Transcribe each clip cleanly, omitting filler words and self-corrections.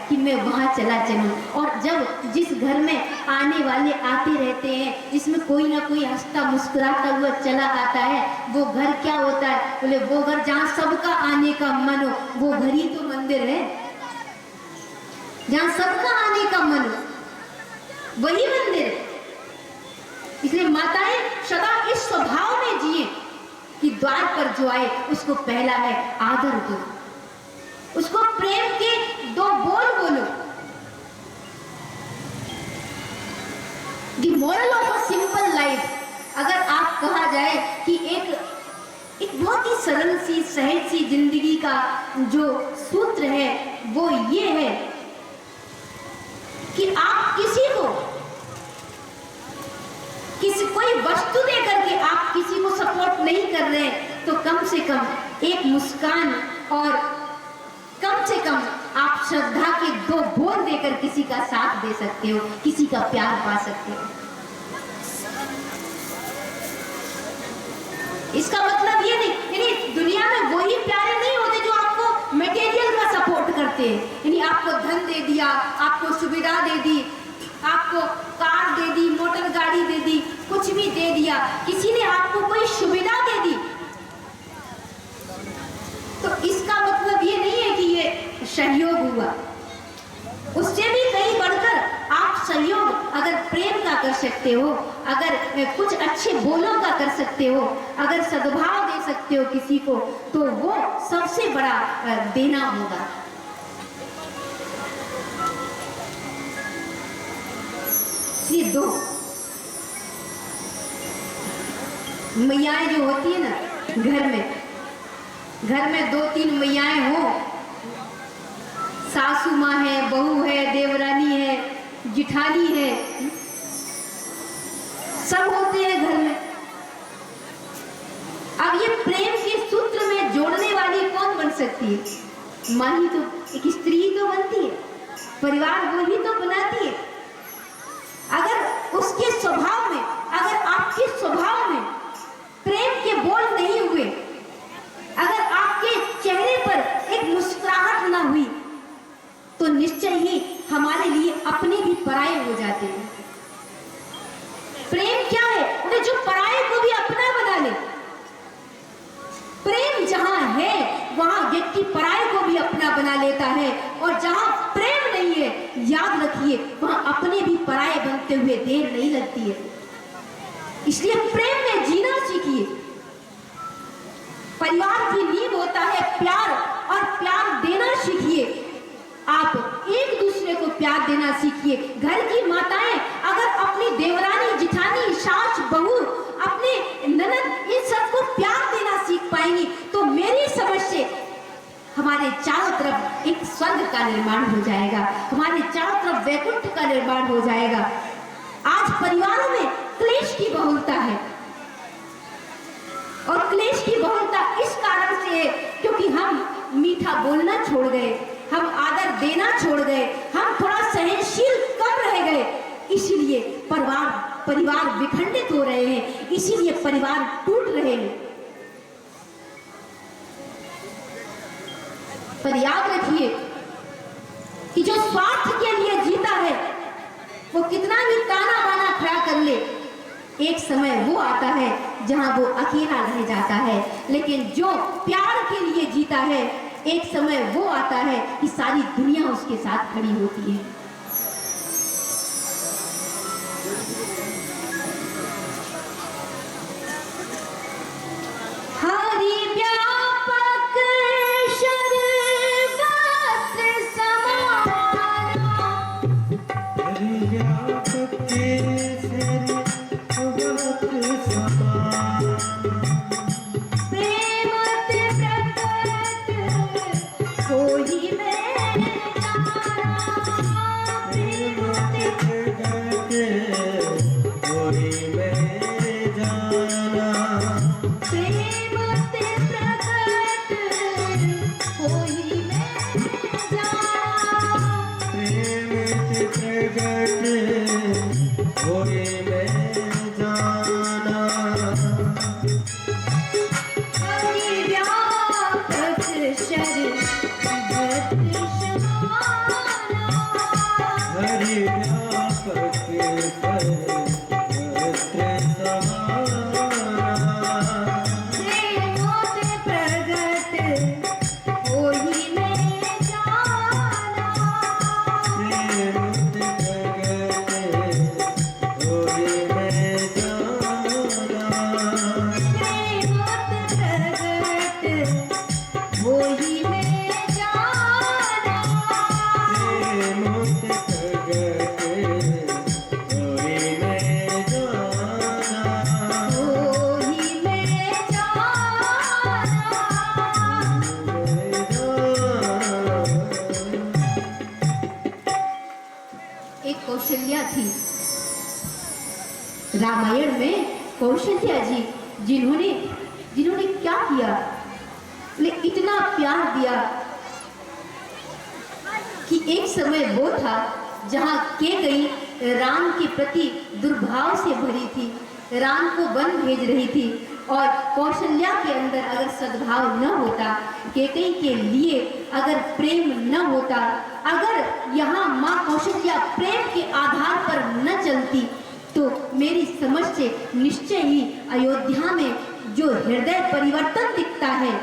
कि मैं वहाँ चला चलूँ। और जब जिस घर में आने वाले आते रहते हैं, जिसमें कोई ना कोई हंसता मुस्कुराता हुआ चला आता है, वो घर क्या होता है? बोले वो घर जहाँ सबका आने का मन हो, वो घर ही तो मंदिर है। जहाँ सबका आने का मन हो वही मंदिर है। इसलिए माताएं सदा इस स्वभाव में जिए कि द्वार पर जो आए उसको पहला है आदर दो, उसको प्रेम के दो बोल बोलो। The moral of a simple life, अगर आप कहा जाए कि एक बहुत ही सरल सी सहज सी जिंदगी का जो सूत्र है वो ये है कि आप किसी को कोई वस्तु देकर के आप किसी को सपोर्ट नहीं कर रहे हैं, तो कम से कम एक मुस्कान और कम से कम आप श्रद्धा के दो बोल देकर किसी का साथ दे सकते हो, किसी का प्यार पा सकते हो। इसका मतलब ये नहीं, यानी दुनिया में वही प्यारे नहीं होते जो आपको मटेरियल का सपोर्ट करते हैं, यानी आपको धन दे दिया, आपको सुविधा दे दी, आपको कार दे दी, मोटर गाड़ी दे दी, कुछ भी दे दिया, किसी ने आपको कोई सुविधा दे दी, तो इसका मतलब ये नहीं है कि ये सहयोग हुआ। उससे भी कहीं बढ़कर आप सहयोग अगर प्रेम का कर सकते हो, अगर कुछ अच्छे बोलों का कर सकते हो, अगर सद्भाव दे सकते हो किसी को, तो वो सबसे बड़ा देना होगा। ये दो मैयाएं जो होती है ना घर में दो तीन मैयाएं हो, सासू माँ है, बहू है, देवरानी है, जिठानी है, सब होते हैं घर में। अब ये प्रेम के सूत्र में जोड़ने वाली कौन बन सकती है? माँ ही तो, एक स्त्री ही तो बनती है, परिवार वो ही तो बनाती है। अगर उसके स्वभाव में, अगर आपके स्वभाव में प्रेम के बोल नहीं हुए, अगर आपके चेहरे पर एक मुस्कुराहट ना हुई, तो निश्चय ही हमारे लिए अपने भी पराये हो जाते हैं। प्रेम क्या है? जो पराये को भी अपना बना ले। प्रेम जहां है वहां व्यक्ति पराये को भी अपना बना लेता है, और जहां प्रेम नहीं है, याद रखिए, वहां अपने भी पराये बनते हुए देर नहीं लगती है। इसलिए प्रेम में जीना सीखिए। परिवार की नींव होता है प्यार, और प्यार देना सीखिए। आप एक दूसरे को प्यार देना सीखिए। घर की माताएं अगर अपनी देवरानी, जिठानी, सास, बहू, अपने ननद, इन सबको प्यार देना सीख पाएंगी, तो मेरी समझ से हमारे चारों तरफ एक स्वर्ग का निर्माण हो जाएगा, हमारे चारों तरफ वैकुंठ का निर्माण हो जाएगा। आज परिवारों में क्लेश की बहुलता है, और क्लेश की बहुलता इस कारण से है क्योंकि हम मीठा बोलना छोड़ गए, हम आदर देना छोड़ गए, हम थोड़ा सहनशील कम रह गए, इसीलिए परिवार विखंडित हो रहे हैं, इसीलिए परिवार टूट रहे हैं। पर याद रखिए कि जो स्वार्थ के लिए जीता है वो कितना भी ताना बाना खड़ा कर ले, एक समय वो आता है जहां वो अकेला रह जाता है। लेकिन जो प्यार के लिए जीता है, एक समय वो आता है कि सारी दुनिया उसके साथ खड़ी होती है। कौशल्या थी। रामायण में कौशल्या जी जिन्होंने क्या किया, इतना प्यार दिया कि एक समय वो था जहां कैकेयी राम के प्रति दुर्भाव से भरी थी, राम को वन भेज रही थी, और कौशल्या के अंदर अगर सद्भाव न होता, कैकेयी के लिए अगर प्रेम न होता, अगर यहाँ माँ कौशल्या प्रेम के आधार पर न चलती, तो मेरी समझ से निश्चय ही अयोध्या में जो हृदय परिवर्तन दिखता है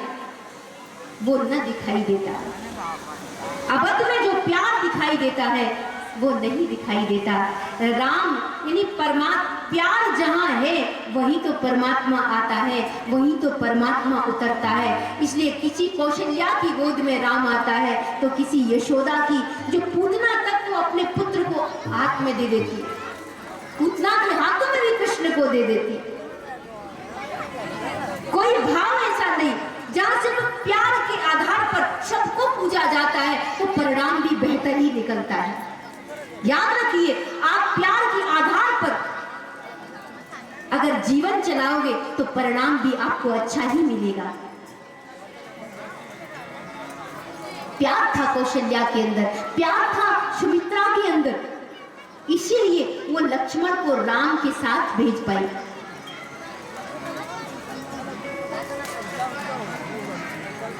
वो न दिखाई देता। अवध में जो प्यार दिखाई देता है वो नहीं दिखाई देता। राम यानी प्यार जहाँ है वहीं तो परमात्मा आता है, वहीं तो परमात्मा उतरता है। इसलिए किसी कौशल्या की गोद में राम आता है तो किसी यशोदा की, जो पूतना तक वो अपने पुत्र को हाथ में दे देती, पूतना के हाथों में भी कृष्ण को दे देती। कोई भाव ऐसा नहीं, जहां सिर्फ प्यार के आधार पर सबको पूजा जाता है तो परिणाम भी बेहतर ही निकलता है। याद रखिए, आप प्यार के आधार पर अगर जीवन चलाओगे तो परिणाम भी आपको अच्छा ही मिलेगा। प्यार था कौशल्या के अंदर, प्यार था सुमित्रा के अंदर, इसीलिए वो लक्ष्मण को राम के साथ भेज पाई।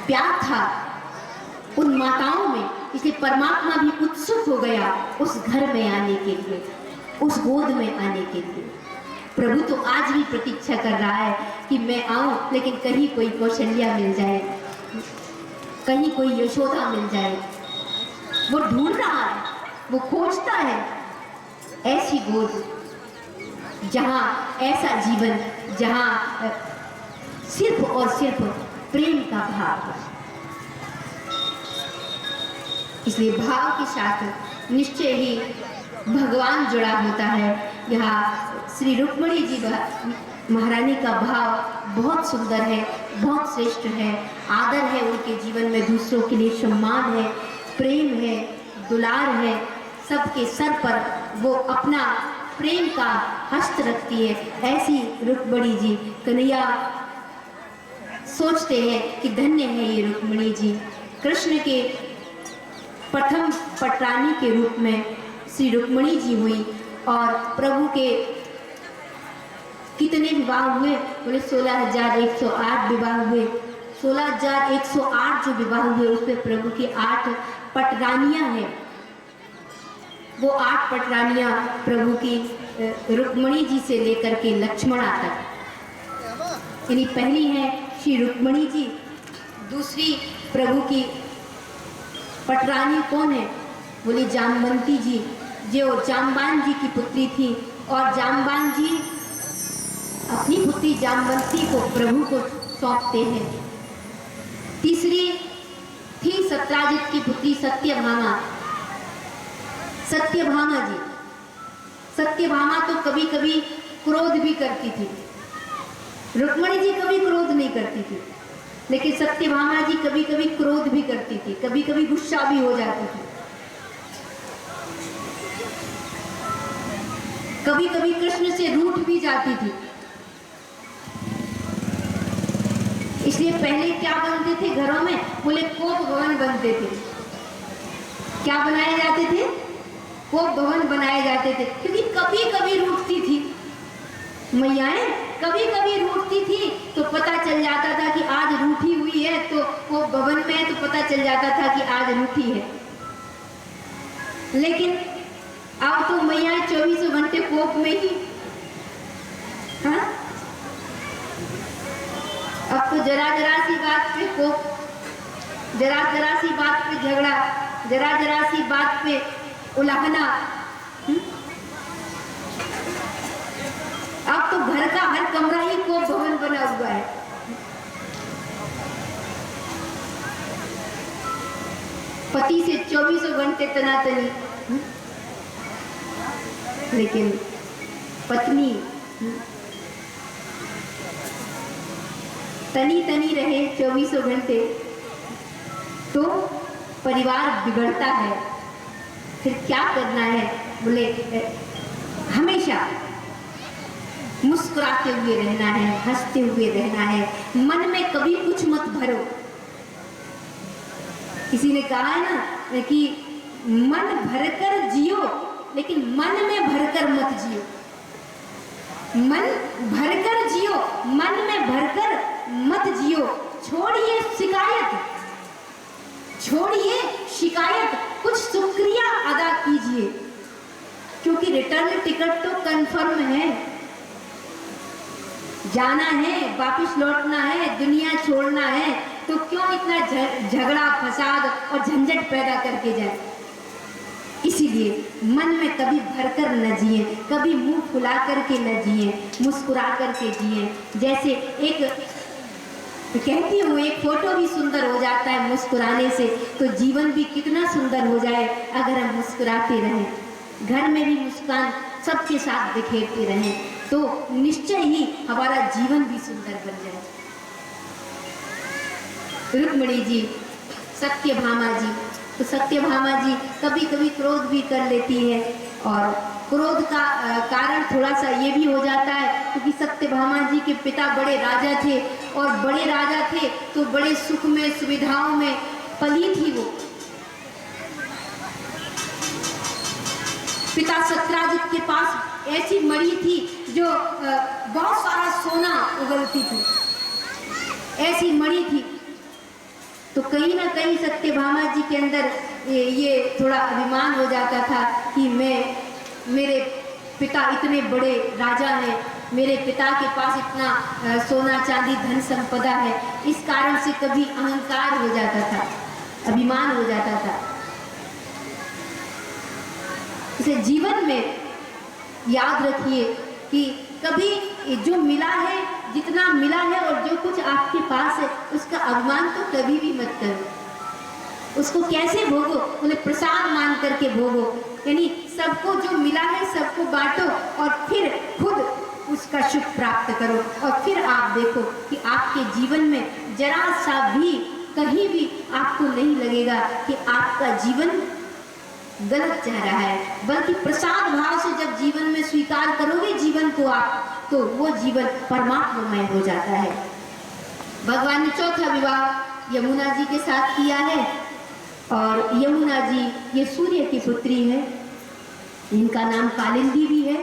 प्यार था उन माताओं में, इसलिए परमात्मा भी उत्सुक हो गया उस घर में आने के लिए, उस गोद में आने के लिए। प्रभु तो आज भी प्रतीक्षा कर रहा है कि मैं आऊं, लेकिन कहीं कोई कौशल्या मिल जाए, कहीं कोई यशोदा मिल जाए। वो ढूंढ रहा है, वो खोजता है ऐसी गोद, जहां ऐसा जीवन, जहां सिर्फ और सिर्फ प्रेम का भाव है। इसलिए भाव के साथ निश्चय ही भगवान जुड़ा होता है। यहाँ श्री रुक्मिणी जी महारानी का भाव बहुत सुंदर है, बहुत श्रेष्ठ है। आदर है उनके जीवन में, दूसरों के लिए सम्मान है, प्रेम है, दुलार है। सबके सर पर वो अपना प्रेम का हस्त रखती है। ऐसी रुक्मिणी जी, कन्हैया सोचते हैं कि धन्य है ये रुक्मिणी जी। कृष्ण के प्रथम पटरानी के रूप में श्री रुक्मिणी जी हुई, और प्रभु के कितने विवाह हुए? बोले 16,108 विवाह हुए। 16,108 जो विवाह हुए उसमें प्रभु की 8 पटरानियां हैं। वो 8 पटरानियां प्रभु की रुक्मिणी जी से लेकर के लक्ष्मणा तक, यानी पहली है श्री रुक्मिणी जी। दूसरी प्रभु की पटरानी कौन है? बोली जामवंती जी, जो जामवान जी की पुत्री थी, और जामवान जी अपनी पुत्री जामवंती को प्रभु को सौंपते हैं। तीसरी थी सत्राजित की पुत्री सत्यभामा, सत्यभामा जी। सत्यभामा तो कभी कभी क्रोध भी करती थी, रुक्मिणी जी कभी क्रोध नहीं करती थी, लेकिन सत्यभामा जी कभी कभी क्रोध भी करती थी, कभी कभी गुस्सा भी हो जाती थी, कभी कभी कृष्ण से रूठ भी जाती थी। इसलिए पहले क्या बनते थे घरों में? बोले कोप भवन बनते थे। क्या बनाए जाते थे? कोप भवन बनाए जाते थे, क्योंकि कभी कभी रूठती थी मैयाएं, कभी कभी रूठती थी तो पता चल जाता था कि आज रूठी हुई है, तो कोप भवन में है तो पता चल जाता था कि आज रूठी है। लेकिन अब तो मैयाएं 24 घंटे कोप में ही, हाँ? अब तो जरा जरा सी बात पे कोप, जरा जरा सी बात पे झगड़ा, जरा जरा सी बात पे उलाहना। अब तो घर का हर कमरा ही कोप भवन बना हुआ है। पति से 24 घंटे तनातनी, लेकिन पत्नी तनी तनी रहे 24 घंटे तो परिवार बिगड़ता है। फिर क्या करना है? बोले हमेशा मुस्कुराते हुए रहना है, हंसते हुए रहना है, मन में कभी कुछ मत भरो। किसी ने कहा है ना कि मन भरकर जियो, लेकिन मन में भरकर मत जियो। मन भरकर जियो, मन में भरकर मत जियो। छोड़िए शिकायत, छोड़िए शिकायत, कुछ शुक्रिया अदा कीजिए, क्योंकि रिटर्न टिकट तो कंफर्म है। जाना है, वापिस लौटना है, दुनिया छोड़ना है, तो क्यों इतना झगड़ा फसाद और झंझट पैदा करके जाए। इसीलिए मन में कभी भरकर न जिए, कभी मुंह फुला करके न जिए, मुस्कुरा करके जिए। जैसे एक कहती हूँ, एक फोटो भी सुंदर हो जाता है मुस्कुराने से, तो जीवन भी कितना सुंदर हो जाए अगर हम मुस्कुराते रहें। घर में भी मुस्कान सबके साथ बिखेरते रहें, तो निश्चय ही हमारा जीवन भी सुंदर बन जाए। रुक्मिणी जी, सत्यभामा जी, तो सत्यभामा जी कभी कभी क्रोध भी कर लेती है, और क्रोध का कारण थोड़ा सा ये भी हो जाता है क्योंकि सत्यभामा जी के पिता बड़े राजा थे, और बड़े राजा थे तो बड़े सुख में सुविधाओं में पली थी वो। पिता सत्यराजित के पास ऐसी मणि थी जो बहुत सारा सोना उगलती थी, ऐसी मणि थी। तो कहीं ना कहीं सत्यभामा जी के अंदर ये थोड़ा अभिमान हो जाता था कि मेरे पिता इतने बड़े राजा हैं, मेरे पिता के पास इतना सोना चांदी धन संपदा है। इस कारण से कभी अहंकार हो जाता था, अभिमान हो जाता था। इसे जीवन में याद रखिए कि कभी जो मिला है, जितना मिला है और जो कुछ आपके पास है, उसका अभिमान तो कभी भी मत करो। उसको कैसे भोगो? उन्हें प्रसाद मान करके भोगो, यानी सबको जो मिला है सबको बांटो, और फिर खुद उसका सुख प्राप्त करो। और फिर आप देखो कि आपके जीवन में जरा सा भी कहीं भी आपको नहीं लगेगा कि आपका जीवन गलत जा रहा है, बल्कि प्रसाद भाव से जब जीवन में स्वीकार करोगे जीवन को आप, तो वो जीवन परमात्मामय हो जाता है। भगवान ने चौथा विवाह यमुना जी के साथ किया है, और यमुना जी ये सूर्य की पुत्री है, इनका नाम कालिंदी भी है।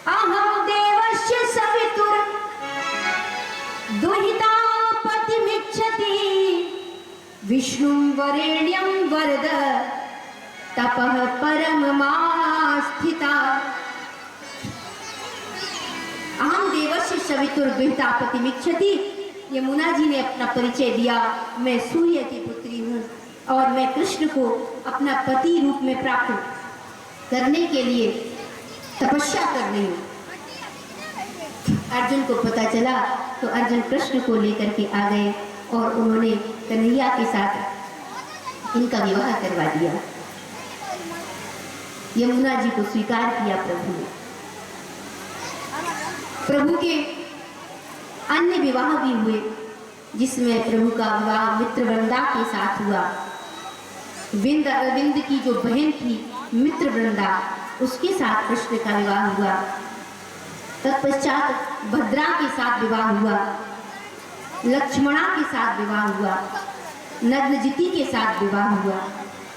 अहम देवस्य सवितुर दुहिता पतिमिच्छति विष्णुं वरेण्यं वरद तपः परममास्थिता। अहम देवस्य सवितुर दुहिता पतिमिच्छति। यमुना जी ने अपना परिचय दिया, मैं सूर्य की पुत्री हूँ और मैं कृष्ण को अपना पति रूप में प्राप्त करने के लिए तपस्या कर रही हूँ। अर्जुन को पता चला तो अर्जुन कृष्ण को लेकर के आ गए और उन्होंने कन्हैया के साथ इनका विवाह करवा दिया। यमुना जी को स्वीकार किया प्रभु ने। प्रभु के अन्य विवाह भी हुए, जिसमें प्रभु का विवाह मित्रवृंदा के साथ हुआ। विंद अरविंद की जो बहन थी मित्रवृंदा, उसके साथ कृष्ण का विवाह हुआ। तत्पश्चात भद्रा के साथ विवाह हुआ, लक्ष्मणा के साथ विवाह हुआ, नग्नजिति के साथ विवाह हुआ।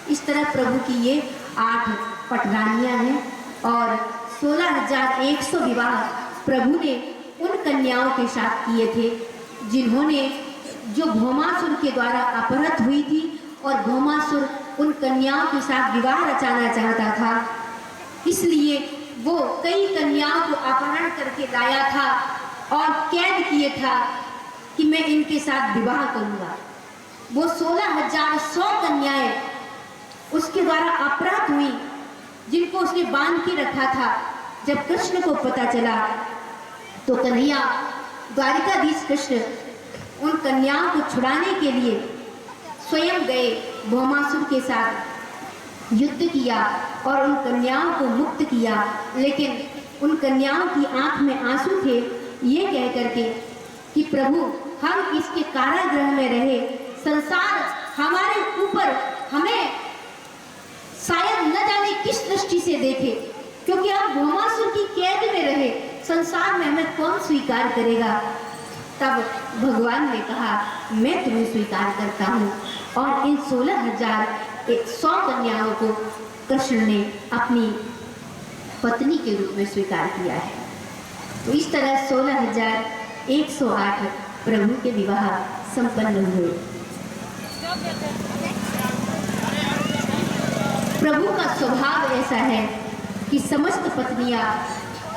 इस तरह प्रभु की ये 8 पटरानियां हैं, और 16,100 विवाह प्रभु ने उन कन्याओं के साथ किए थे जिन्होंने जो भौमासुर के द्वारा अपहृत हुई थी, और भौमासुर उन कन्याओं के साथ विवाह रचाना चाहता था। इसलिए वो कई कन्याओं को अपहरण करके लाया था और कैद किए था कि मैं इनके साथ विवाह करूंगा। वो 16,100 कन्याएं उसके द्वारा अपहृत हुई, जिनको उसने बांध के रखा था। जब कृष्ण को पता चला तो कन्हैया द्वारिकाधीश कृष्ण उन कन्याओं को छुड़ाने के लिए स्वयं गए, भौमासुर के साथ युद्ध किया और उन कन्याओं को मुक्त किया। लेकिन उन कन्याओं की आंख में आंसू थे, ये कह करके कि प्रभु हम इसके कारागृह में रहे, संसार हमारे ऊपर हमें साया दृष्टि से देखे, क्योंकि आप भौमासुर की कैद में रहे, संसार में हमें कौन स्वीकार करेगा। तब भगवान ने कहा, मैं तुम्हें स्वीकार करता हूँ। और इन 16,100 कन्याओं को कृष्ण ने अपनी पत्नी के रूप में स्वीकार किया है। तो इस तरह 16,108 प्रभु के विवाह संपन्न हुए। प्रभु का स्वभाव ऐसा है कि समस्त पत्नियां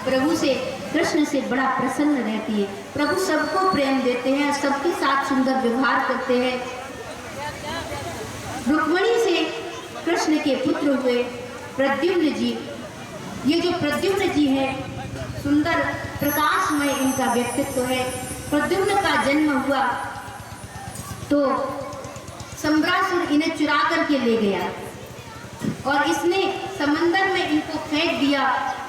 प्रभु से, कृष्ण से बड़ा प्रसन्न रहती है। प्रभु सबको प्रेम देते हैं, सबके साथ सुंदर व्यवहार करते हैं। रुक्मिणी से कृष्ण के पुत्र हुए प्रद्युम्न जी। ये जो प्रद्युम्न जी है, सुंदर प्रकाशमय इनका व्यक्तित्व है। प्रद्युम्न का जन्म हुआ तो सम्रासुर इन्हें चुरा करके ले गया और इसने समंदर में इनको फेंक दिया।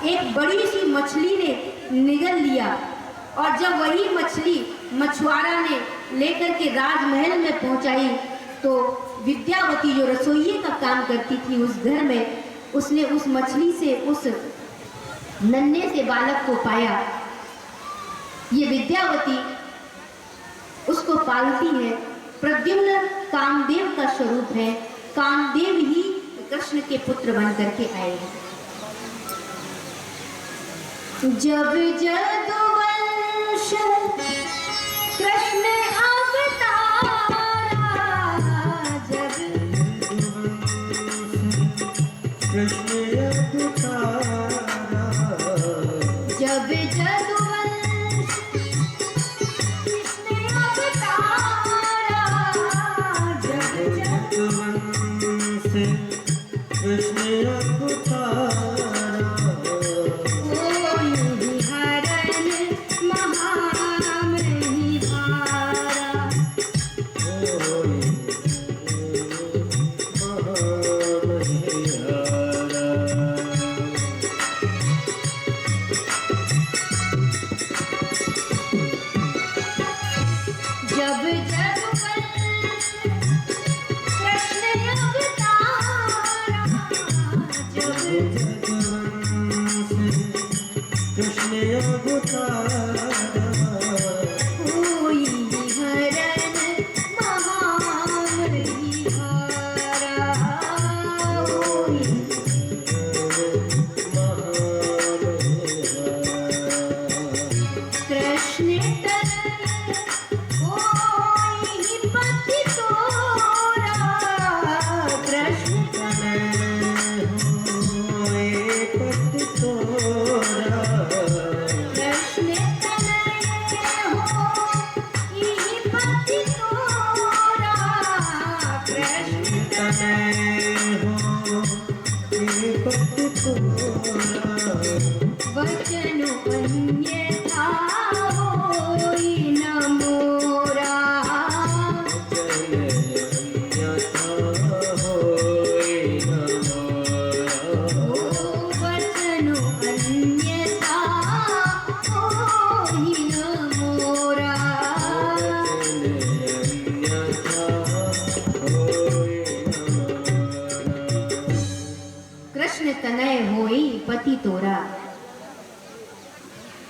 एक बड़ी सी मछली ने निगल लिया और जब वही मछली मछुआरा ने लेकर के राजमहल में पहुंचाई तो विद्यावती जो रसोइये का काम करती थी उस घर में, उसने उस मछली से उस नन्हे से बालक को पाया। ये विद्यावती उसको पालती है। प्रद्युम्न कामदेव का स्वरूप है। कामदेव ही कृष्ण के पुत्र बन करके आए हैं। जब जदुवंश कृष्ण अवतारा, जब कृष्ण अवतारा, जब जदुवंश कृष्ण अवतारा, जब जदुवंश कृष्ण अवतारा,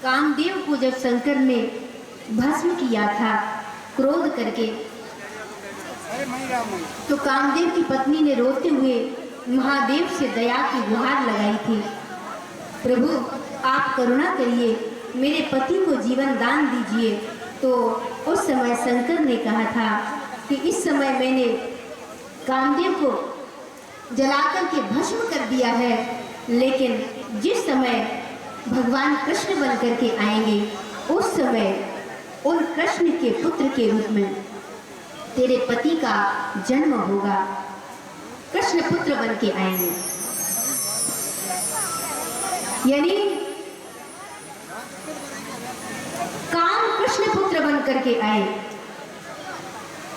कामदेव को जब शंकर ने भस्म किया था क्रोध करके, तो कामदेव की पत्नी ने रोते हुए महादेव से दया की गुहार लगाई थी। प्रभु आप करुणा करिए, मेरे पति को जीवन दान दीजिए। तो उस समय शंकर ने कहा था कि इस समय मैंने कामदेव को जलाकर के भस्म कर दिया है, लेकिन जिस समय भगवान कृष्ण बन करके आएंगे उस समय उन कृष्ण के पुत्र के रूप में तेरे पति का जन्म होगा। कृष्ण पुत्र बन के आएंगे, यानी काम कृष्ण पुत्र बन करके आए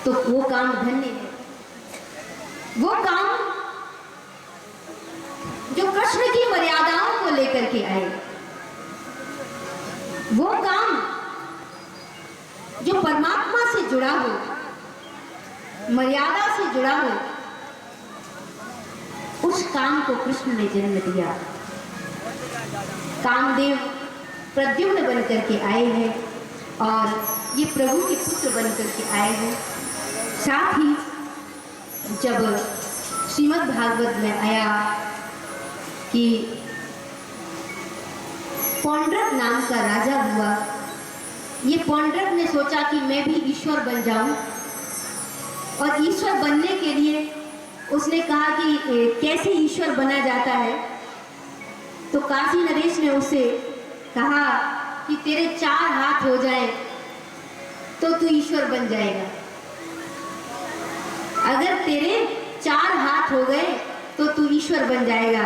तो वो काम धन्य है। वो काम जो कृष्ण की मर्यादाओं को लेकर के आए, वो काम जो परमात्मा से जुड़ा हो, मर्यादा से जुड़ा हो, उस काम को कृष्ण ने जन्म दिया। कामदेव प्रद्युम्न बनकर के आए हैं और ये प्रभु के पुत्र बनकर के आए हैं। साथ ही जब श्रीमद् भागवत में आया कि पौंड्रक नाम का राजा हुआ, ये पौंड्रक ने सोचा कि मैं भी ईश्वर बन जाऊं, और ईश्वर बनने के लिए उसने कहा कि कैसे ईश्वर बना जाता है। तो काशी नरेश ने उसे कहा कि तेरे 4 हाथ हो जाए तो तू ईश्वर बन जाएगा। अगर तेरे 4 हाथ हो गए तो तू ईश्वर बन जाएगा,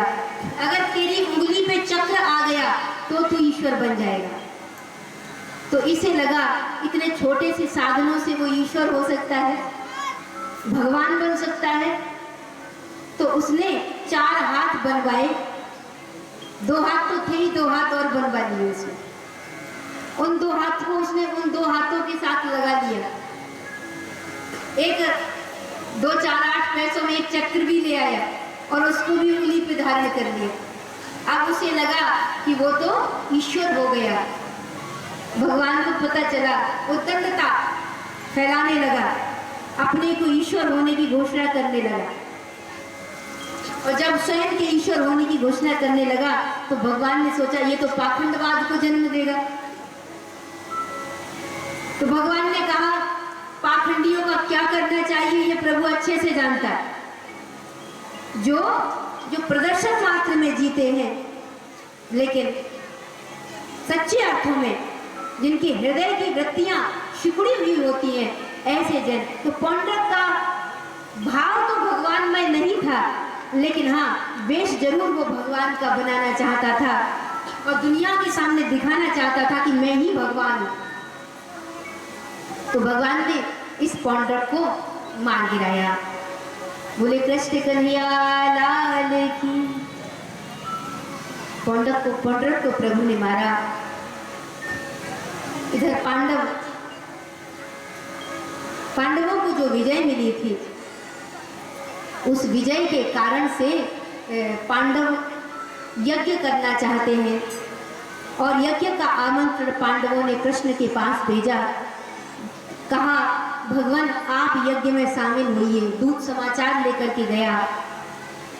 अगर तेरी उंगली पे चक्र आ गया तो तू ईश्वर बन जाएगा। तो इसे लगा इतने छोटे से साधनों से वो ईश्वर हो सकता है, भगवान बन सकता है। तो उसने 4 हाथ बनवाए, 2 हाथ तो थे ही, 2 हाथ और बनवा लिए उसने। उन 2 हाथ को उसने उन 2 हाथों के साथ लगा लिया। एक 2, 4, 8 पैसों में एक चक्र भी ले आया और उसको भी उंगली पे धारण कर लिया। अब उसे लगा कि वो तो ईश्वर हो गया। भगवान को पता चला, उद्दंडता फैलाने लगा, अपने को ईश्वर होने की घोषणा करने लगा। और जब स्वयं के ईश्वर होने की घोषणा करने लगा तो भगवान ने सोचा ये तो पाखंडवाद को जन्म देगा। तो भगवान ने कहा पाखंडियों का क्या करना चाहिए ये प्रभु अच्छे से जानता है। जो प्रदर्शन मात्र में जीते हैं, लेकिन सच्चे अर्थों में जिनके हृदय की वृत्तियां सिकुड़ी हुई होती हैं, ऐसे जन। तो पौंड्रक का भाव तो भगवान में नहीं था, लेकिन हाँ, वेश जरूर वो भगवान का बनाना चाहता था और दुनिया के सामने दिखाना चाहता था कि मैं ही भगवान हूं। तो भगवान ने इस पौंड्रक को मार गिराया। बोले कृष्ण कन्हैया लाल की। पौंड्रक को प्रभु ने मारा। इधर पांडवों को जो विजय मिली थी, उस विजय के कारण से पांडव यज्ञ करना चाहते हैं और यज्ञ का आमंत्रण पांडवों ने कृष्ण के पास भेजा। कहा भगवान आप यज्ञ में शामिल होइए। दूत समाचार लेकर के गया।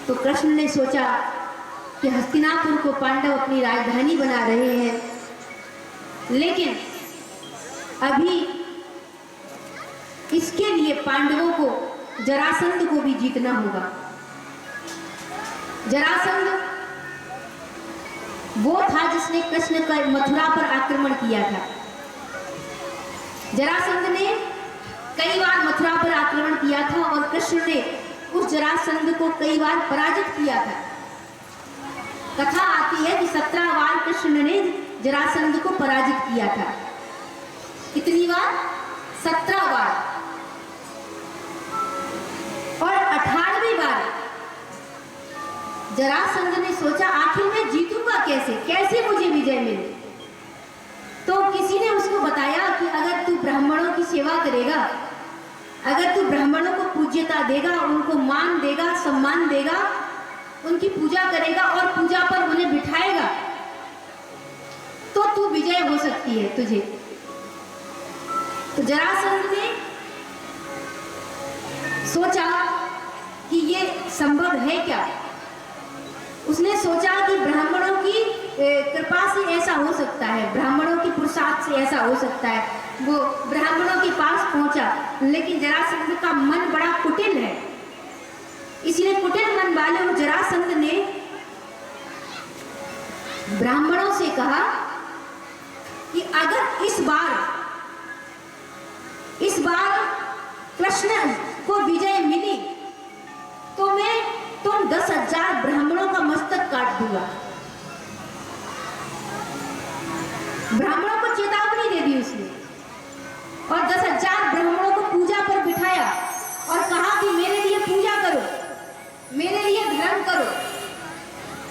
तो कृष्ण ने सोचा कि हस्तिनापुर को पांडव अपनी राजधानी बना रहे हैं, लेकिन अभी इसके लिए पांडवों को जरासंध को भी जीतना होगा। जरासंध वो था जिसने कृष्ण का मथुरा पर आक्रमण किया था। जरासंध ने कई बार मथुरा पर आक्रमण किया था और कृष्ण ने उस जरासंध को कई बार पराजित किया था। कथा आती है कि 17 बार कृष्ण ने जरासंध को पराजित किया था। कितनी बार? 17 बार। और 18वीं बार जरासंध ने सोचा आखिर मैं जीतूंगा कैसे मुझे विजय मिले। तो किसी ने उसको बताया कि अगर तू ब्राह्मणों की सेवा करेगा, अगर तू ब्राह्मणों को पूज्यता देगा, उनको मान देगा, सम्मान देगा, उनकी पूजा करेगा और पूजा पर उन्हें बिठाएगा, तो तू विजय हो सकती है तुझे। तो जरासंध ने सोचा कि ये संभव है क्या। उसने सोचा कि ब्राह्मणों की कृपा से ऐसा हो सकता है, ब्राह्मणों की प्रसाद से ऐसा हो सकता है। वो ब्राह्मणों के पास पहुंचा, लेकिन जरासंध का मन बड़ा कुटिल है। इसलिए कुटिल मन वाले जरासंध ने ब्राह्मणों से कहा कि अगर इस बार कृष्ण को विजय मिली तो मैं तुम 10,000 ब्राह्मणों का मस्तक काट दूंगा। ब्राह्मणों को चेतावनी दे दी उसने और 10,000 ब्राह्मणों को पूजा पर बिठाया और कहा कि मेरे लिए पूजा करो, मेरे लिए धर्म करो,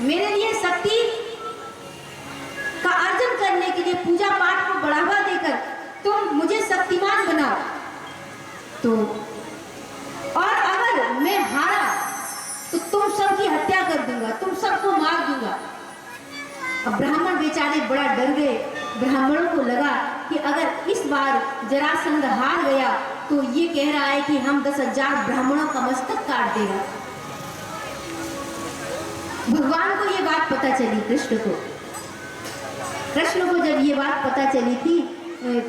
मेरे लिए शक्ति का अर्जन करने के लिए पूजा पाठ को बढ़ावा देकर तुम मुझे शक्तिमान बनाओ। तो और अगर मैं हारा तो तुम सबकी कर दूंगा, तुम सबको मार दूंगा। अब ब्राह्मण बेचारे बड़ा डर गए। ब्राह्मणों को लगा कि अगर इस बार जरासंध हार गया तो ये कह रहा है कि हम 10,000 ब्राह्मणों का मस्तक काट देगा। भगवान को ये बात पता चली, कृष्ण को जब ये बात पता चली थी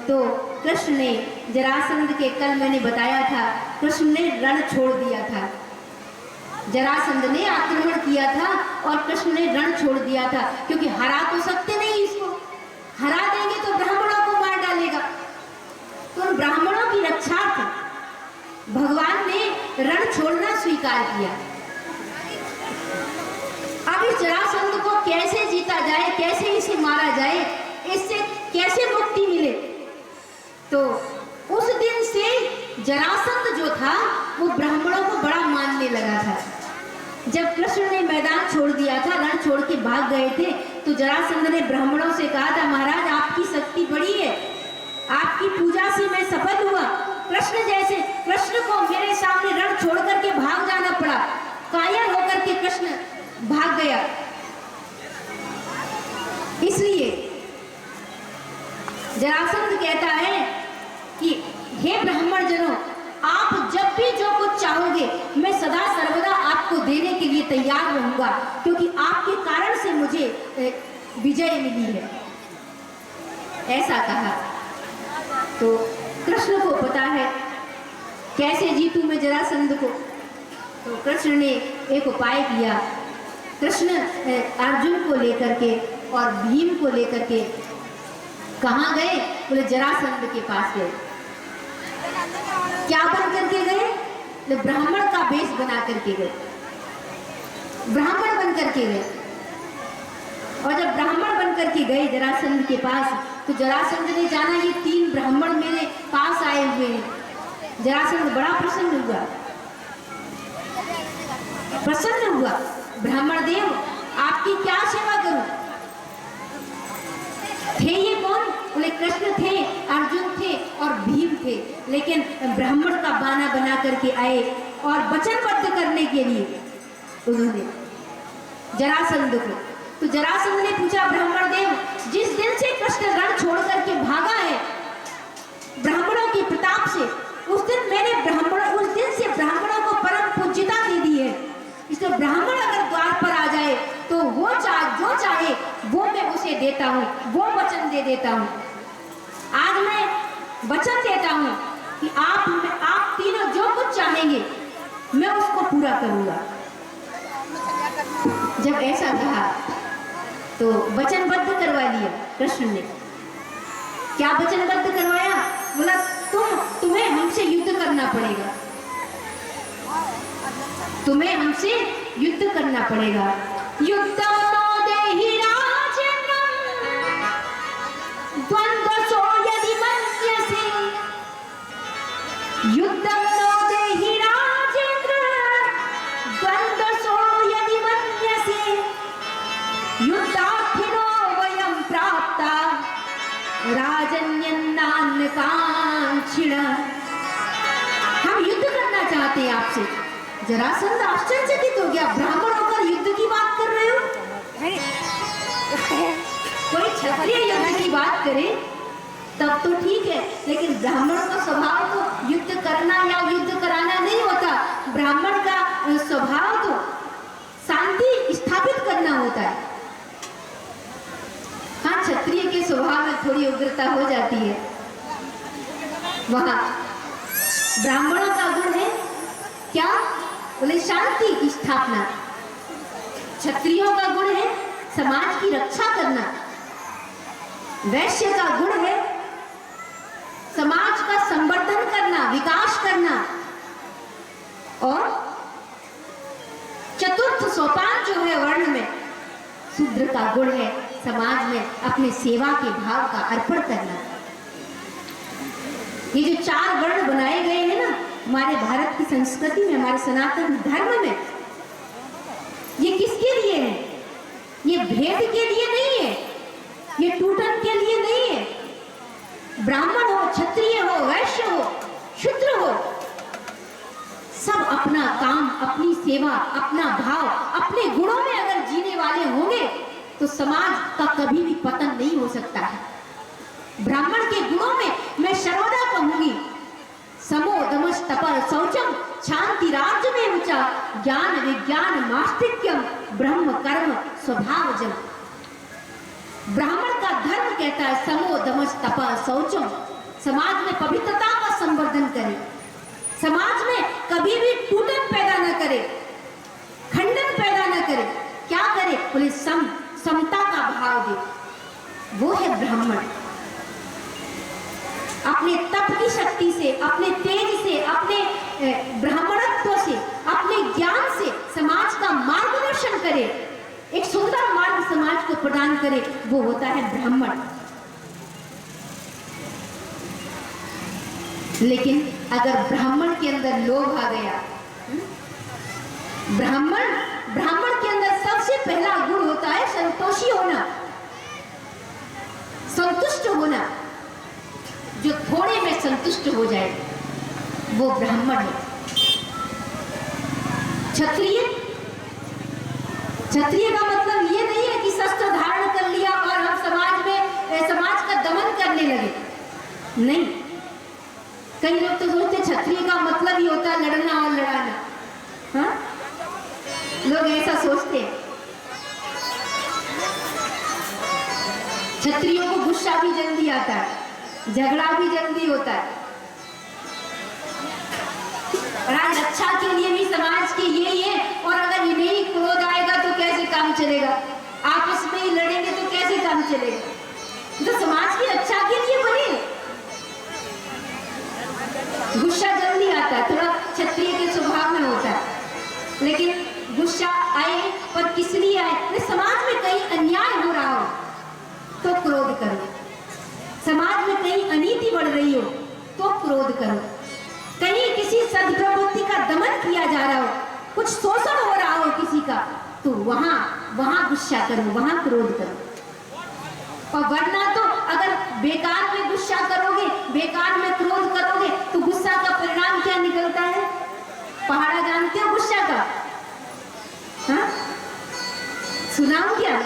तो कृष्ण ने जरासंध के, कल मैंने बताया था, कृष्ण ने रण छोड़ दिया था। जरासंध ने आक्रमण किया था और कृष्ण ने रण छोड़ दिया था, क्योंकि हरा तो सकते नहीं इसको, हरा देंगे तो ब्राह्मणों को मार डालेगा। तो उन ब्राह्मणों की रक्षार्थ भगवान ने रण छोड़ना स्वीकार किया। अब इस जरासंध को कैसे जीता जाए, कैसे इसे मारा जाए, इससे कैसे मुक्ति मिले। तो उस दिन से जरासंध जो था वो ब्राह्मणों को बड़ा मानने लगा था। जब कृष्ण ने मैदान छोड़ दिया था, रण छोड़ के भाग गए थे, तो जरासंध ने ब्राह्मणों से कहा था, महाराज आपकी शक्ति बड़ी है, आपकी पूजा से मैं सफल हुआ। कृष्ण को मेरे सामने रण छोड़ करके भाग जाना पड़ा, कायर होकर के कृष्ण भाग गया। इसलिए जरासंध कहता है कि हे ब्राह्मण जनों, आप जब भी जो कुछ चाहोगे मैं सदा सर्वदा आपको देने के लिए तैयार रहूंगा, क्योंकि आपके कारण से मुझे विजय मिली है, ऐसा कहा। तो कृष्ण को पता है कैसे जीतूं मैं जरासंध को। तो कृष्ण ने एक उपाय किया। कृष्ण अर्जुन को लेकर के और भीम को लेकर के कहाँ गए? बोले जरासंध के पास गए। क्या बन करके गए? तो ब्राह्मण का वेश बना करके गए, ब्राह्मण बन करके गए। और जब ब्राह्मण बन करके गए जरासंध के पास, तो जरासंध ने जाना ये 3 ब्राह्मण मेरे पास आए हुए हैं। जरासंध बड़ा प्रसन्न हुआ, ब्राह्मण देव आपकी क्या सेवा करूं? थे ये कौन? बोले कृष्ण थे, अर्जुन थे और भीम थे, लेकिन ब्राह्मण का बाना बना करके आए और वचनबद्ध करने के लिए उन्होंने जरासंध को। तो जरासंध ने पूछा, ब्राह्मण देव जिस दिन से कृष्ण रण छोड़ करके भागा है ब्राह्मणों के प्रताप से, उस दिन से ब्राह्मणों को परम पूज्यता दे दी है। इसलिए ब्राह्मण अगर द्वार पर आ जाए तो वो जो चाहे वो मैं उसे देता हूँ, वो वचन दे देता हूँ। आज मैं वचन देता हूँ कि आप तीनों जो कुछ चाहेंगे मैं उसको पूरा करूंगा। जब ऐसा कहा तो वचनबद्ध करवा लिया कृष्ण ने। क्या वचनबद्ध करवाया? बोला तुम्हें हमसे युद्ध करना पड़ेगा, तुम्हें हमसे युद्ध करना पड़ेगा। युद्धं नो देहि राजेन्द्रं द्वन्द्वसो यदि मन्यसे, युद्धं नो देहि राजेन्द्रं द्वन्द्वसो यदि मन्यसे, युद्धार्थिनो वयं प्राप्ता राजन्यन्नान्य कांक्षिणः। हम युद्ध करना चाहते हैं आपसे। जरासंध आश्चर्यचकित हो गया, ब्राह्मण होकर युद्ध की बात कर रहे हो? कोई क्षत्रिय युद्ध की बात करे तब तो ठीक है, लेकिन ब्राह्मण का स्वभाव तो युद्ध करना या युद्ध कराना नहीं होता। ब्राह्मण का स्वभाव तो शांति स्थापित करना होता है। हाँ, क्षत्रिय के स्वभाव में थोड़ी उग्रता हो जाती है। वहां ब्राह्मणों का गुण है क्या? बोले शांति की स्थापना। क्षत्रियों का गुण है समाज की रक्षा करना। वैश्य का गुण है समाज का संवर्धन करना, विकास करना। और चतुर्थ सोपान जो है वर्ण में, शूद्र का गुण है समाज में अपने सेवा के भाव का अर्पण करना। ये जो 4 वर्ण बनाए गए हैं ना हमारे भारत की संस्कृति में, हमारे सनातन धर्म में, ये किसके लिए है? ये भेद के लिए नहीं है, ये टूटन के लिए नहीं है। ब्राह्मण हो, क्षत्रिय हो, वैश्य हो, शूद्र हो, सब अपना काम, अपनी सेवा, अपना भाव, अपने गुणों में अगर जीने वाले होंगे तो समाज का कभी भी पतन नहीं हो सकता है। ब्राह्मण के गुणों में मैं सर्वदा कहूंगी, समो दमस तपर शौचम शांति राज्य में ऊंचा, ज्ञान विज्ञान मास्तिक्यम ब्रह्म कर्म स्वभावजम। ब्राह्मण का धर्म कहता है समो दमस तपर शौचम, समाज में पवित्रता का संवर्धन करे, समाज में कभी भी टूटन पैदा न करे, खंडन पैदा न करे। क्या करे? बोले समता का भाव दे, वो है ब्राह्मण। अपने तप की शक्ति से, अपने तेज से, अपने ब्राह्मणत्व से, अपने ज्ञान से समाज का मार्गदर्शन करे, एक सुंदर मार्ग समाज को प्रदान करे, वो होता है ब्राह्मण। लेकिन अगर ब्राह्मण के अंदर लोभ आ गया, ब्राह्मण के अंदर सबसे पहला गुण होता है संतोषी होना, संतुष्ट होना। जो थोड़े में संतुष्ट हो जाए वो ब्राह्मण है। क्षत्रिय का मतलब ये नहीं है कि शस्त्र धारण कर लिया और हम समाज का दमन करने लगे, नहीं। कई लोग तो सोचते क्षत्रिय का मतलब ही होता है लड़ना और लड़ाना। हाँ, लोग ऐसा सोचते हैं। क्षत्रियों को गुस्सा भी जल्दी आता है, झगड़ा भी जल्दी होता है। और आज रक्षा के लिए भी समाज के यही है, और अगर ये नहीं क्रोध आएगा तो कैसे काम चलेगा? आपस में ही लड़ेंगे तो कैसे काम चलेगा? तो समाज की रक्षा के लिए बने। गुस्सा जल्दी आता है, थोड़ा क्षत्रिय के स्वभाव में होता है, लेकिन गुस्सा आए पर किस लिए आए? समाज में कहीं अन्याय हो रहा हो तो क्रोध करो, समाज में कहीं अनीति बढ़ रही हो तो क्रोध करो, कहीं किसी सद्प्रवृत्ति का दमन किया जा रहा हो, कुछ शोषण हो रहा हो किसी का, तो वहां गुस्सा करो, वहां क्रोध करो। और वरना तो अगर बेकार में गुस्सा करोगे, बेकार में क्रोध करोगे तो गुस्सा का परिणाम क्या निकलता है? पहाड़ा जानते हो गुस्सा का? हाँ, सुनाओ क्या?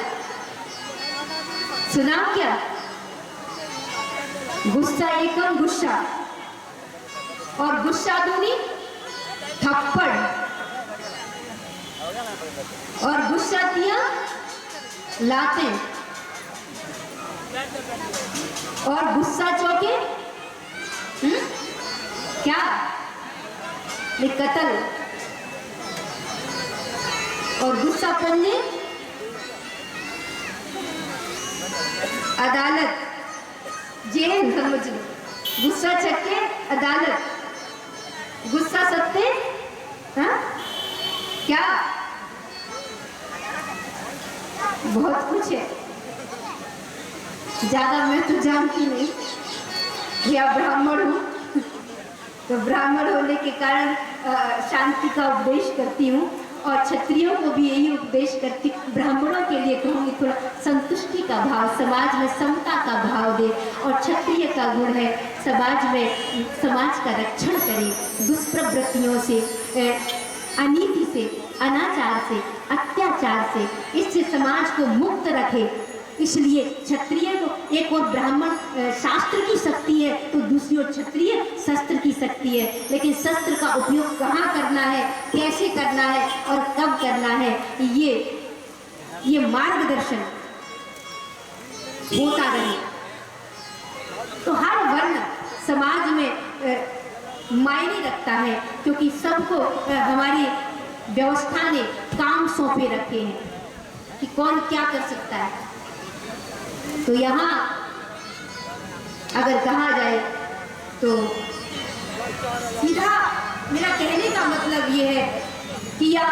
गुस्सा एकम गुस्सा, और गुस्सा दूनी थप्पड़, और गुस्सा दिया लाते, और गुस्सा चौके क्या? कत्ल, और गुस्सा पंजे अदालत, जेल समझ लो। गुस्सा चक्के अदालत, गुस्सा सत्ते, हाँ क्या? बहुत कुछ है, ज्यादा मैं तो जानती नहीं। या ब्राह्मण हूँ तो ब्राह्मण होने के कारण शांति का उपदेश करती हूँ, और क्षत्रियों को भी यही उपदेश करती। ब्राह्मणों के लिए कहूँगी थोड़ा संतुष्टि का भाव, समाज में समता का भाव दे, और क्षत्रिय का गुण है समाज का रक्षण करे, दुष्प्रवृत्तियों से, अनीति से, अनाचार से, अत्याचार से, इससे समाज को मुक्त रखे। इसलिए क्षत्रिय को एक और ब्राह्मण शास्त्र की शक्ति है तो दूसरी ओर क्षत्रिय शस्त्र की शक्ति है। लेकिन शस्त्र का उपयोग कहाँ करना है, कैसे करना है और कब करना है, ये मार्गदर्शन होता रहे तो हर वर्ण समाज में मायने रखता है, क्योंकि सबको हमारी व्यवस्था ने काम सौंपे रखे हैं कि कौन क्या कर सकता है। तो यहाँ अगर कहा जाए तो सीधा मेरा कहने का मतलब ये है कि या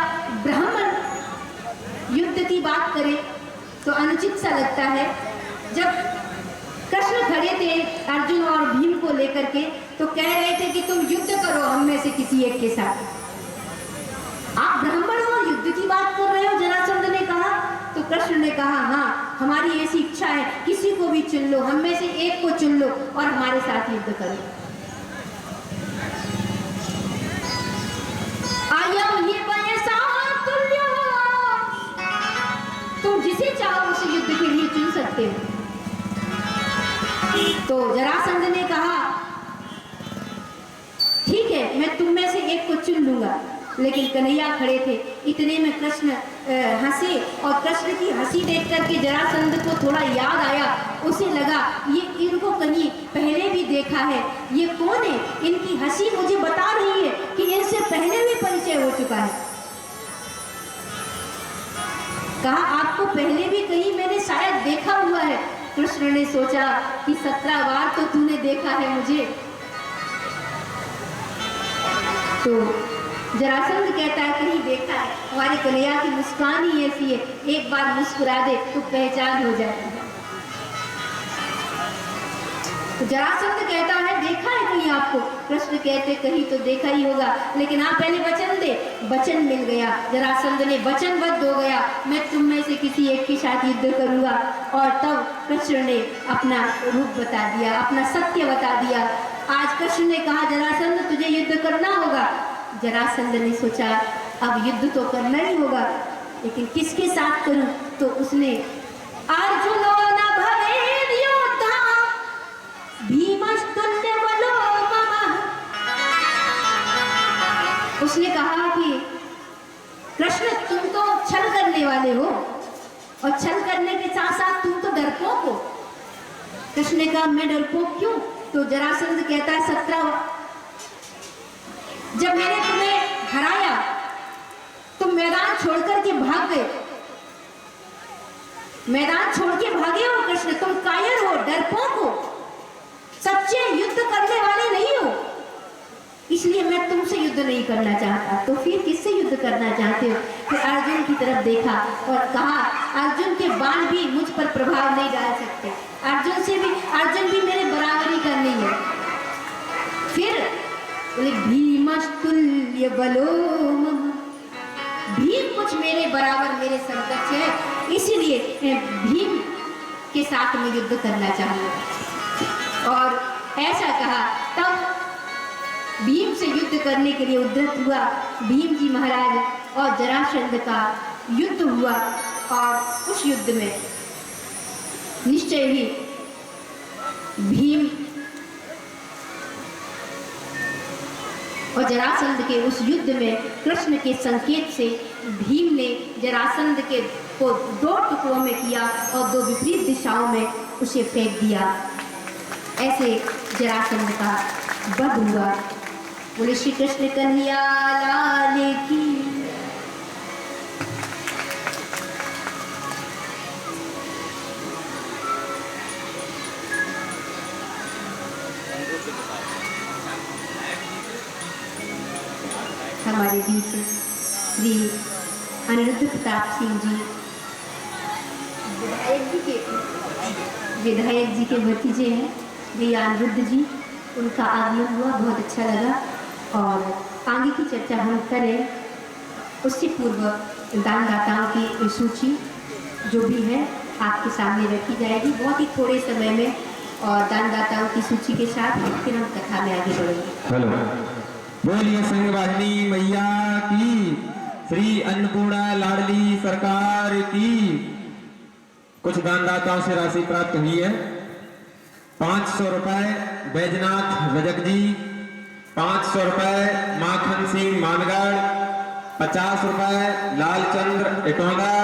ब्राह्मण युद्ध की बात करें तो अनुचित सा लगता है। जब कृष्ण खड़े थे अर्जुन और भीम को लेकर के तो कह रहे थे कि तुम युद्ध करो हम में से किसी एक के साथ। आप ब्राह्मण हो और युद्ध की बात कर रहे हो, जरासंध ने कहा। तो कृष्ण ने कहा हाँ हमारी ऐसी इच्छा है, किसी को भी चुन लो, हम में से एक को चुन लो और हमारे साथ युद्ध करो। से युद्ध के लिए चुन सकते हो। तो जरासंध ने कहा ठीक है, मैं तुम में से एक को चुन लूंगा। लेकिन कन्हैया खड़े थे। इतने में कृष्ण हंसे और कृष्ण की हंसी देख करके जरासंध को थोड़ा याद आया। उसे लगा ये इनको कहीं पहले भी देखा है, ये कौन है? इनकी हंसी मुझे बता रही है कि इनसे पहले भी परिचय हो चुका है। कहा आपको पहले भी कहीं मैंने शायद देखा हुआ है। कृष्ण ने सोचा कि 17 बार तो तूने देखा है मुझे। तो जरासंध कहता है कहीं देखा है, हमारे कन्हैया की मुस्कान ही ऐसी है, एक बार मुस्कुरा दे तो पहचान हो जाती है। तो जरासंध कहता है देखा है कहीं आपको? कृष्ण कहते कहीं तो देखा ही होगा, लेकिन आप पहले वचन दे। वचन मिल गया। जरासंध ने वचनबद्ध हो गया, मैं तुम में से किसी एक के साथ युद्ध करूंगा। और तब कृष्ण ने अपना रूप बता दिया, अपना सत्य बता दिया। आज कृष्ण ने कहा जरासंध तुझे युद्ध करना होगा। जरासंध ने सोचा अब युद्ध तो करना ही होगा, लेकिन किसके साथ करूं? तो उसने अर्जुन न भवेद योद्धा भीमस्तुल्य बलो मम। उसने कहा कि कृष्ण तुम तो छल करने वाले हो, और छल करने के साथ साथ तुम तो डरपोक हो। कृष्ण ने कहा मैं डरपोक क्यों? तो जरासंध कहता है 17 जब मैंने तुम्हें हराया तुम मैदान छोड़कर के भाग गए। मैदान छोड़ के भागे हो कृष्ण, तुम कायर हो, डरपोक हो, सच्चे युद्ध करने वाले नहीं हो, इसलिए मैं तुमसे युद्ध नहीं करना चाहता। तो फिर किससे युद्ध करना चाहते हो? फिर अर्जुन की तरफ देखा और कहा अर्जुन के बाण भी मुझ पर प्रभाव नहीं डाल सकते, अर्जुन भी मेरे बराबरी का नहीं है। फिर बोले भीमस्तुल्य बलो मम, भीम कुछ मेरे बराबर मेरे समकक्ष है, इसीलिए मैं भीम के साथ में युद्ध करना चाहूंगा। और ऐसा कहा तब भीम से युद्ध करने के लिए उद्यत हुआ। भीम जी महाराज और जरासंध का युद्ध हुआ, और उस युद्ध में निश्चय ही भीम और जरासंध के उस युद्ध में कृष्ण के संकेत से भीम ने जरासंध के को 2 टुकड़ों में किया और 2 विपरीत दिशाओं में उसे फेंक दिया। ऐसे जरासंध का वध हुआ। बोले श्री कृष्ण कन्हैया लाल की। हमारे बीच श्री अनिरुद्ध प्रताप सिंह जी विधायक जी के भतीजे हैं, श्री अनिरुद्ध जी, उनका आगमन हुआ, बहुत अच्छा लगा। और आगे की चर्चा हम करें उससे पूर्व दानदाताओं की सूची जो भी है आपके सामने रखी जाएगी बहुत ही थोड़े समय में, और दानदाताओं की सूची के साथ फिर हम कथा में आगे बढ़ेंगे। हेलो, बोलिए संगवाहिनी मैया की, श्री अन्नपूर्णा लाडली सरकार की। कुछ दानदाताओं से राशि प्राप्त हुई है। 500 रुपए बैजनाथ रजक जी, 500 रुपए माखन सिंह मानगढ़, 50 रुपए लालचंद्र इटौदा,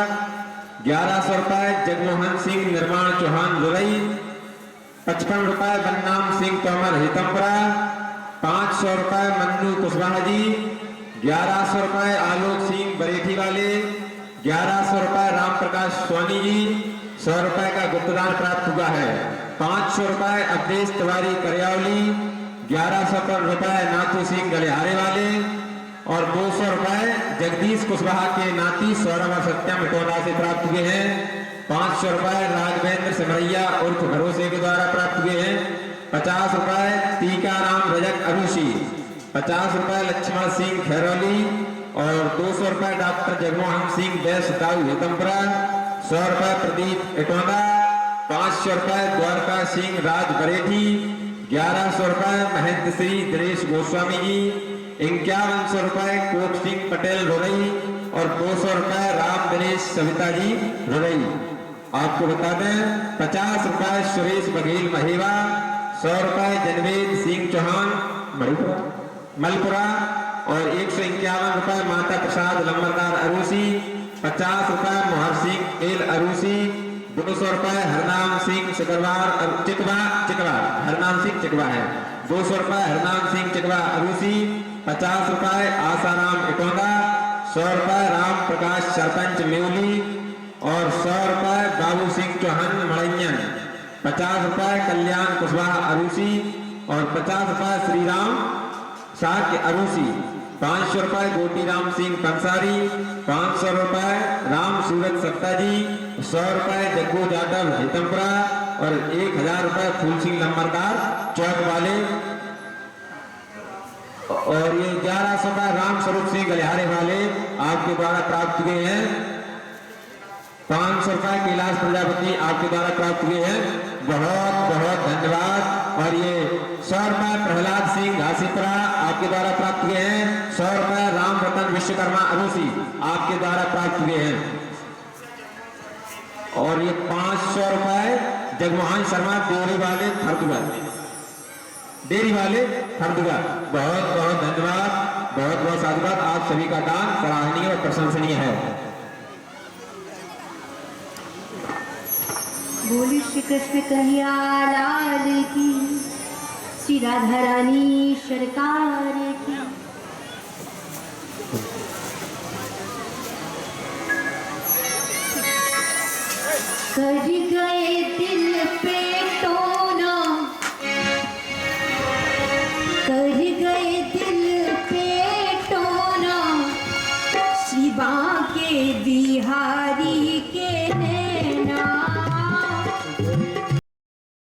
1100 रुपए जगमोहन सिंह निर्माण चौहान लुरई, 55 रुपए बन्नाम सिंह तोमर हितमपुरा, 500 रुपए मन्नू कुशवाहा जी, 1100 रुपए आलोक सिंह बरेठी वाले, 1100 रुपए राम प्रकाश स्वामी जी, 100 रुपए का गुप्तदान प्राप्त हुआ है। 500 रुपए अवधेश तिवारी करियावली, 1100 रुपए नाथू सिंह गलिहारे वाले, और 200 रुपए जगदीश कुशवाहा के नाती सौरभ सत्यम इटौदा से प्राप्त हुए हैं। 500 रुपए राघवेंद्र सिमरैया उर्फ भरोसे के द्वारा प्राप्त हुए हैं। 50 रुपए टीकाराम रजक अरुषि, 50 रुपए लक्ष्मण सिंह खैरौली, और 200 रुपए डॉक्टर जगमोहन सिंह बैस दाऊ हितमपुरा, 100 रुपए प्रदीप इटौदा, 500 रुपए द्वारका सिंह राज बरेठी, 1100 रुपए महेंद्र श्री दिनेश गोस्वामी जी, 5100 रुपए कोट सिंह पटेल रुरई, और 200 रुपए राम दिनेश सविता जी रुरई। आपको बता दें 50 रुपए सुरेश बघेल महेवा, 100 रुपए जनवेद सिंह चौहान मलपुरा और 151 रुपए माता प्रसाद लंबरदार अरूसी, 50 रुपए मोहर सिंह एल अरूसी, 200 रुपए हरनाम सिंह चिकवा हरनाम सिंह चिकवा है, 200 रुपए हरनाम सिंह चिकवा अरूसी, 50 रुपए आसाराम इटौंदा, 100 रुपए राम प्रकाश सरपंच मेवली और 100 रुपए बाबू सिंह चौहान मड़ैयन, 50 रुपए कल्याण कुशवाहा अरूसी और 50 रुपए श्री राम शाक्य अरूसी, 500 रुपए गोटीराम सिंह पंसारी, 500 रुपए राम सूरज सत्ता जी, 100 रुपए जग्गू जाटव हितमपुरा और 1000 रुपए फूल सिंह लंबरदार चौक वाले और ये 1100 रुपए राम स्वरूप सिंह गलिहारे वाले आपके द्वारा प्राप्त हुए हैं। 500 रुपए कैलाश प्रजापति आपके द्वारा प्राप्त हुए हैं, बहुत बहुत धन्यवाद। और ये 100 रुपए प्रहलाद सिंह घासीपुरा आपके द्वारा प्राप्त हुए हैं, 100 रुपए राम रतन विश्वकर्मा अरूसी आपके द्वारा प्राप्त हुए हैं और ये 500 रुपए जगमोहन शर्मा डेयरी वाले खरदुगा, बहुत बहुत धन्यवाद, बहुत बहुत साधुवाद। आप सभी का दान सराहनीय और प्रशंसनीय है। बोली श्री कृष्ण कन्हैया लाल की, श्री राधा रानी सरकार की। कर गए दिल पे